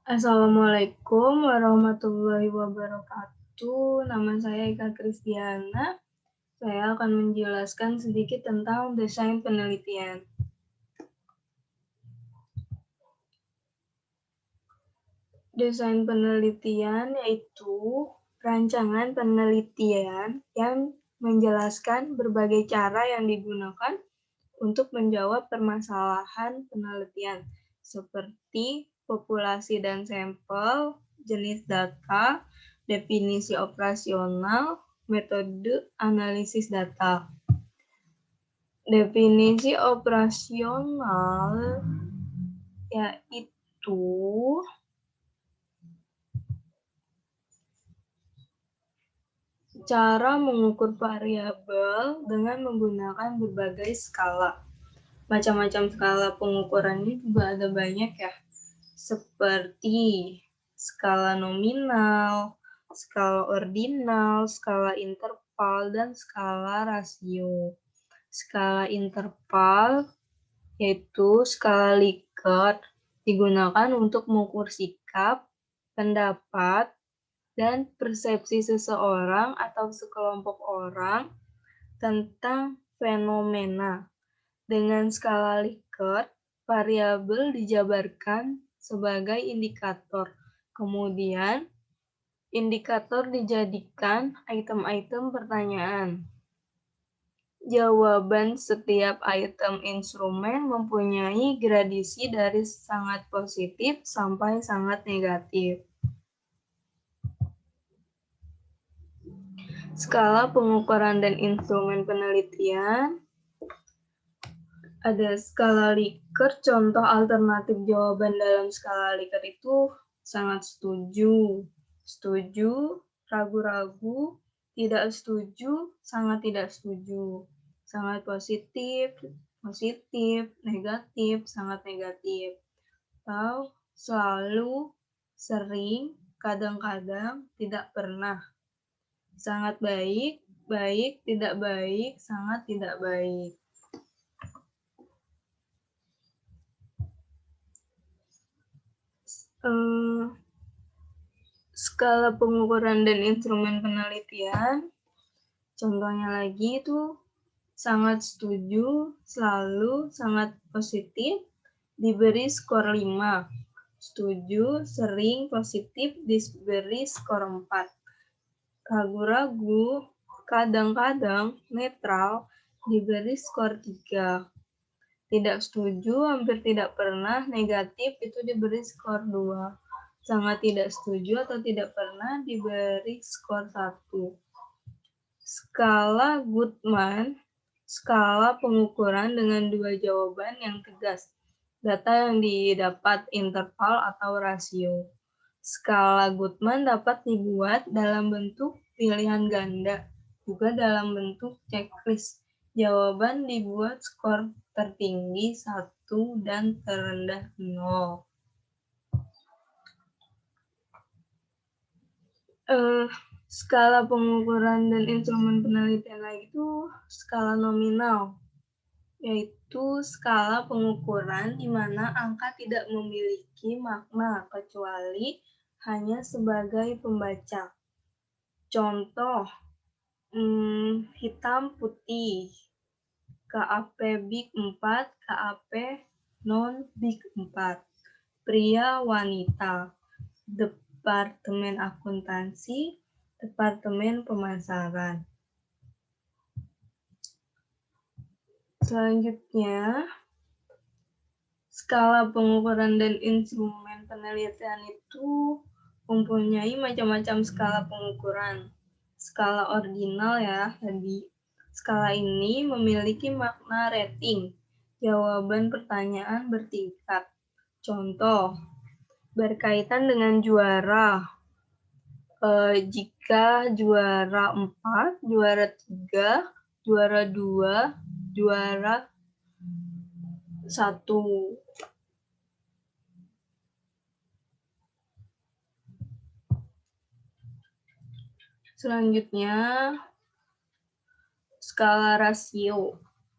Assalamualaikum warahmatullahi wabarakatuh. Nama saya Eka Kristiana. Saya akan menjelaskan sedikit tentang desain penelitian. Desain penelitian yaitu rancangan penelitian yang menjelaskan berbagai cara yang digunakan untuk menjawab permasalahan penelitian, seperti populasi dan sampel, jenis data, definisi operasional, metode analisis data. Definisi operasional yaitu cara mengukur variabel dengan menggunakan berbagai skala. Macam-macam skala pengukurannya juga ada banyak ya, seperti skala nominal, skala ordinal, skala interval, dan skala rasio. Skala interval yaitu skala Likert digunakan untuk mengukur sikap, pendapat, dan persepsi seseorang atau sekelompok orang tentang fenomena. Dengan skala Likert, variabel dijabarkan sebagai indikator. Kemudian, indikator dijadikan item-item pertanyaan. Jawaban setiap item instrumen mempunyai gradasi dari sangat positif sampai sangat negatif. Skala pengukuran dan instrumen penelitian. Ada skala Likert, contoh alternatif jawaban dalam skala Likert itu sangat setuju, setuju, ragu-ragu, tidak setuju, sangat tidak setuju, sangat positif, positif, negatif, sangat negatif, atau selalu, sering, kadang-kadang, tidak pernah, sangat baik, baik, tidak baik, sangat tidak baik. Skala pengukuran dan instrumen penelitian, contohnya lagi itu sangat setuju, selalu, sangat positif, diberi skor 5. Setuju, sering, positif, diberi skor 4. Ragu-ragu, kadang-kadang, netral, diberi skor 3. Tidak setuju, hampir tidak pernah, negatif, itu diberi skor 2. Sangat tidak setuju atau tidak pernah diberi skor 1. Skala Guttman, skala pengukuran dengan dua jawaban yang tegas. Data yang didapat interval atau rasio. Skala Guttman dapat dibuat dalam bentuk pilihan ganda, juga dalam bentuk checklist. Jawaban dibuat skor tertinggi 1 dan terendah 0. Skala pengukuran dan instrumen penelitian lagi itu skala nominal, yaitu skala pengukuran di mana angka tidak memiliki makna kecuali hanya sebagai pembaca. Contoh, hitam putih, KAP Big 4, KAP non Big 4, pria wanita, Departemen Akuntansi, Departemen Pemasaran. Selanjutnya, skala pengukuran dan instrumen penelitian itu mempunyai macam-macam skala pengukuran. Skala ordinal ya tadi. Skala ini memiliki makna rating. Jawaban pertanyaan bertingkat. Contoh, berkaitan dengan juara. Jika juara 4, juara 3, juara 2, juara 1. Selanjutnya, skala rasio.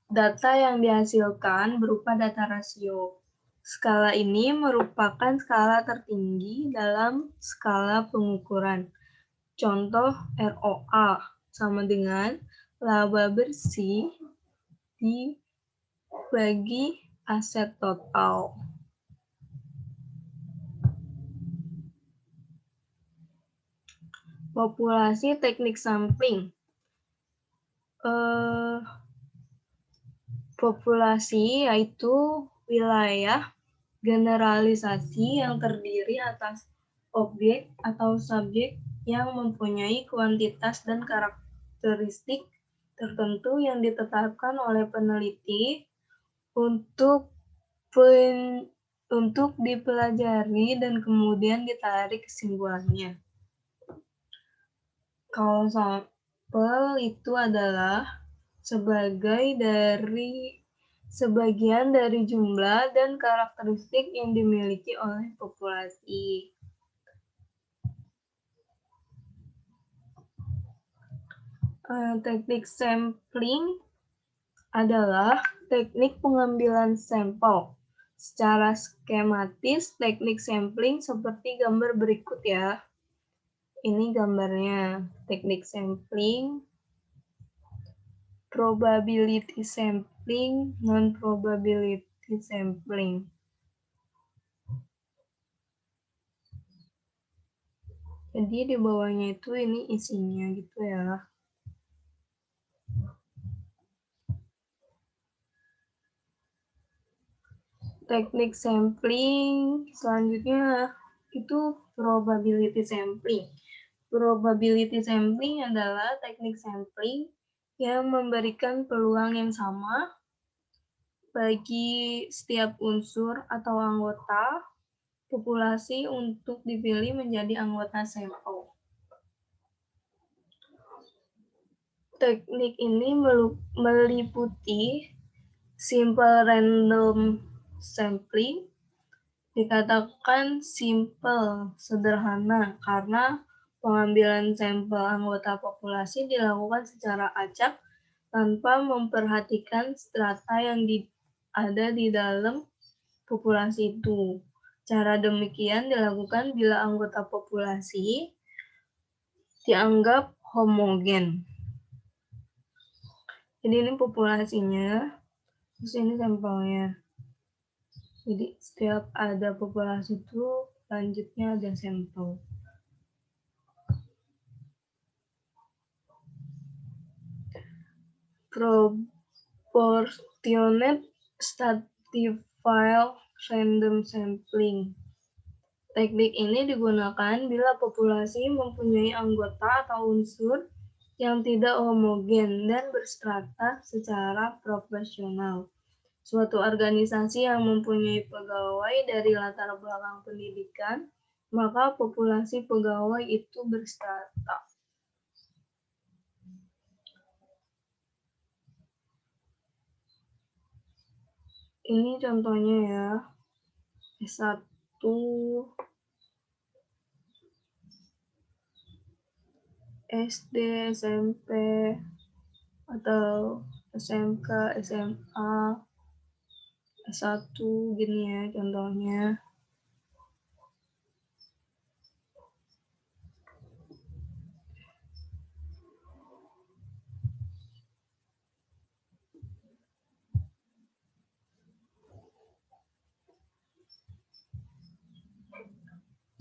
Data yang dihasilkan berupa data rasio. Skala ini merupakan skala tertinggi dalam skala pengukuran. Contoh ROA sama dengan laba bersih dibagi aset total. Populasi teknik sampling. Populasi yaitu wilayah generalisasi yang terdiri atas objek atau subjek yang mempunyai kuantitas dan karakteristik tertentu yang ditetapkan oleh peneliti untuk dipelajari dan kemudian ditarik kesimpulannya. Kalau sampel itu adalah sebagian dari jumlah dan karakteristik yang dimiliki oleh populasi. Teknik sampling adalah teknik pengambilan sampel. Secara skematis, teknik sampling seperti gambar berikut ya. Ini gambarnya, teknik sampling, probability sampling, non-probability sampling. Jadi di bawahnya itu ini isinya gitu ya. Teknik sampling selanjutnya itu probability sampling. Probability sampling adalah teknik sampling yang memberikan peluang yang sama bagi setiap unsur atau anggota populasi untuk dipilih menjadi anggota sampel. Teknik ini meliputi simple random sampling. Dikatakan simple, sederhana, karena pengambilan sampel anggota populasi dilakukan secara acak tanpa memperhatikan strata yang ada di dalam populasi itu. Cara demikian dilakukan bila anggota populasi dianggap homogen. Jadi ini populasinya, terus ini sampelnya. Jadi setiap ada populasi itu lanjutnya ada sampel. Proportionate stratified random sampling. Teknik ini digunakan bila populasi mempunyai anggota atau unsur yang tidak homogen dan berstrata secara proporsional. Suatu organisasi yang mempunyai pegawai dari latar belakang pendidikan, maka populasi pegawai itu berstrata. Ini contohnya ya, S1, SD, SMP, atau SMK, SMA, S1 gini ya contohnya.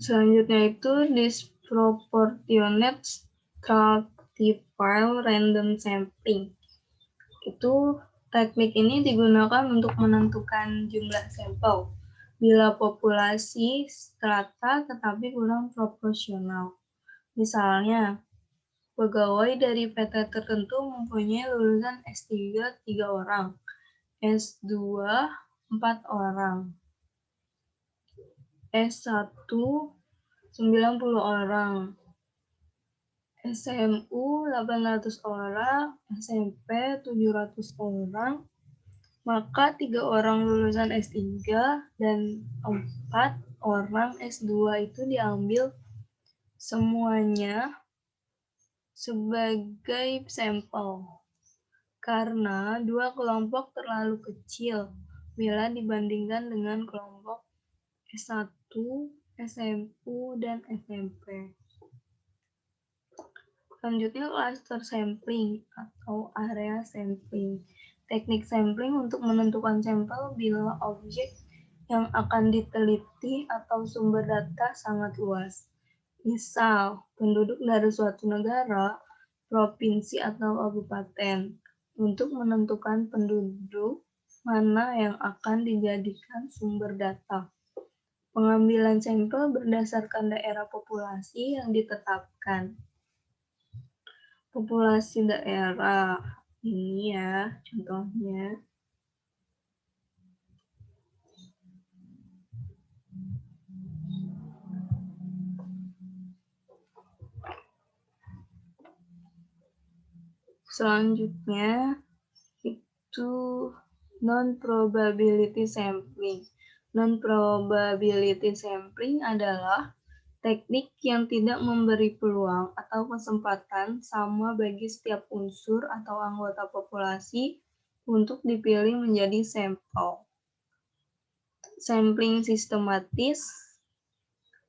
Selanjutnya itu disproportionate stratified random sampling. Itu teknik ini digunakan untuk menentukan jumlah sampel bila populasi strata tetapi kurang proporsional. Misalnya, pegawai dari PT tertentu mempunyai lulusan S3 3 orang, S2 4 orang, S1 90 orang, SMU 800 orang, SMP 700 orang, maka 3 orang lulusan S3 dan 4 orang S2 itu diambil semuanya sebagai sampel. Karena dua kelompok terlalu kecil, bila dibandingkan dengan kelompok S1, SMU, dan SMP. Selanjutnya cluster sampling atau area sampling. Teknik sampling untuk menentukan sampel bila objek yang akan diteliti atau sumber data sangat luas. Misal, penduduk dari suatu negara, provinsi, atau kabupaten. Untuk menentukan penduduk mana yang akan dijadikan sumber data. Pengambilan sampel berdasarkan daerah populasi yang ditetapkan. Populasi daerah ini ya contohnya. Selanjutnya itu non-probability sampling. Non-probability sampling adalah teknik yang tidak memberi peluang atau kesempatan sama bagi setiap unsur atau anggota populasi untuk dipilih menjadi sampel. Sampling sistematis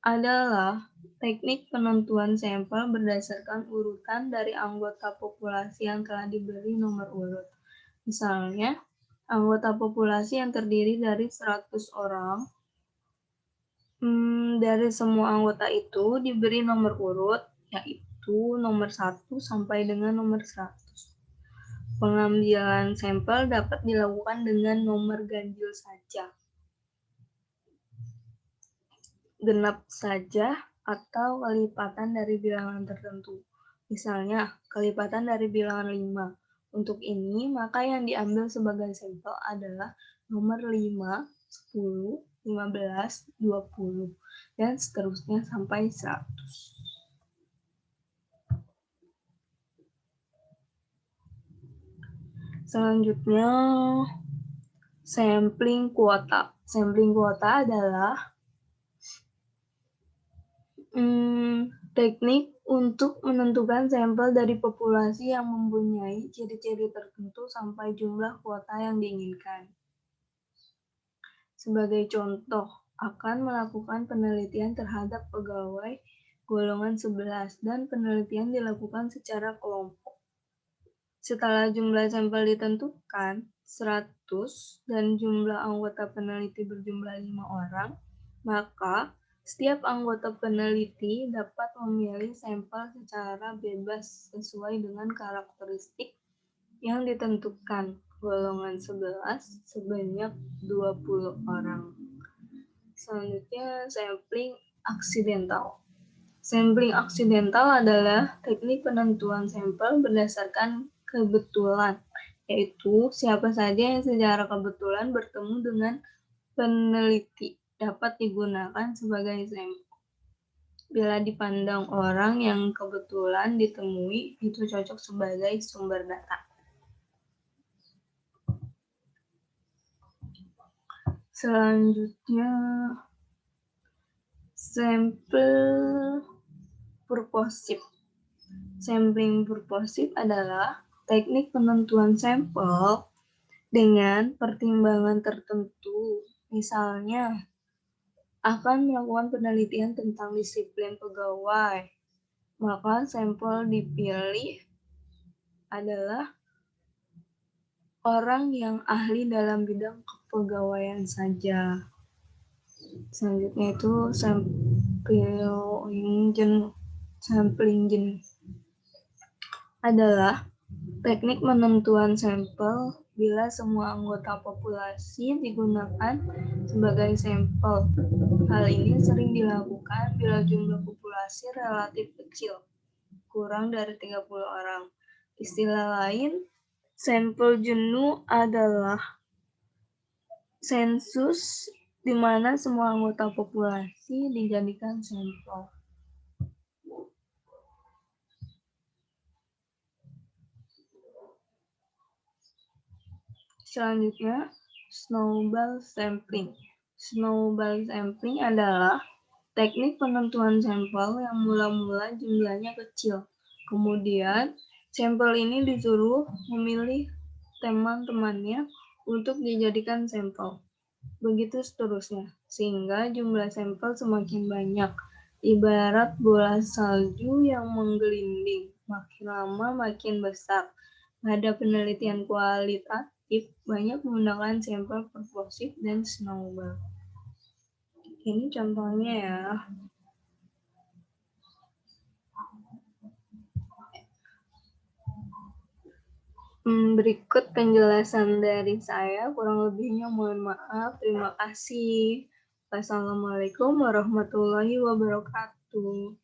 adalah teknik penentuan sampel berdasarkan urutan dari anggota populasi yang telah diberi nomor urut. Misalnya, anggota populasi yang terdiri dari 100 orang, dari semua anggota itu diberi nomor urut, yaitu nomor 1 sampai dengan nomor 100. Pengambilan sampel dapat dilakukan dengan nomor ganjil saja, genap saja, atau kelipatan dari bilangan tertentu. Misalnya, kelipatan dari bilangan 5. Untuk ini, maka yang diambil sebagai sampel adalah nomor 5, 10, 15, 20, dan seterusnya sampai 100. Selanjutnya, sampling kuota. Sampling kuota adalah teknik untuk menentukan sampel dari populasi yang mempunyai ciri-ciri tertentu sampai jumlah kuota yang diinginkan. Sebagai contoh, akan melakukan penelitian terhadap pegawai golongan 11 dan penelitian dilakukan secara kelompok. Setelah jumlah sampel ditentukan, 100, dan jumlah anggota peneliti berjumlah 5 orang, maka setiap anggota peneliti dapat memilih sampel secara bebas sesuai dengan karakteristik yang ditentukan. Golongan 11 sebanyak 20 orang. Selanjutnya, sampling aksidental. Sampling aksidental adalah teknik penentuan sampel berdasarkan kebetulan, yaitu siapa saja yang secara kebetulan bertemu dengan peneliti dapat digunakan sebagai sampel. Bila dipandang orang yang kebetulan ditemui, itu cocok sebagai sumber data. Selanjutnya, sampel purposive. Sampling purposive adalah teknik penentuan sampel dengan pertimbangan tertentu. Misalnya, akan melakukan penelitian tentang disiplin pegawai, maka sampel dipilih adalah orang yang ahli dalam bidang kepegawaian saja. Selanjutnya itu sampling jenis adalah teknik menentuan sampel bila semua anggota populasi digunakan sebagai sampel. Hal ini sering dilakukan bila jumlah populasi relatif kecil, kurang dari 30 orang. Istilah lain, sampel jenuh adalah sensus di mana semua anggota populasi dijadikan sampel. Selanjutnya, snowball sampling. Snowball sampling adalah teknik penentuan sampel yang mula-mula jumlahnya kecil. Kemudian, sampel ini disuruh memilih teman-temannya untuk dijadikan sampel. Begitu seterusnya, sehingga jumlah sampel semakin banyak. Ibarat bola salju yang menggelinding, makin lama makin besar. Pada penelitian kualitatif, banyak menggunakan sampel proporsif dan snowball. Ini contohnya ya. Berikut penjelasan dari saya, kurang lebihnya mohon maaf. Terima kasih. Wassalamualaikum warahmatullahi wabarakatuh.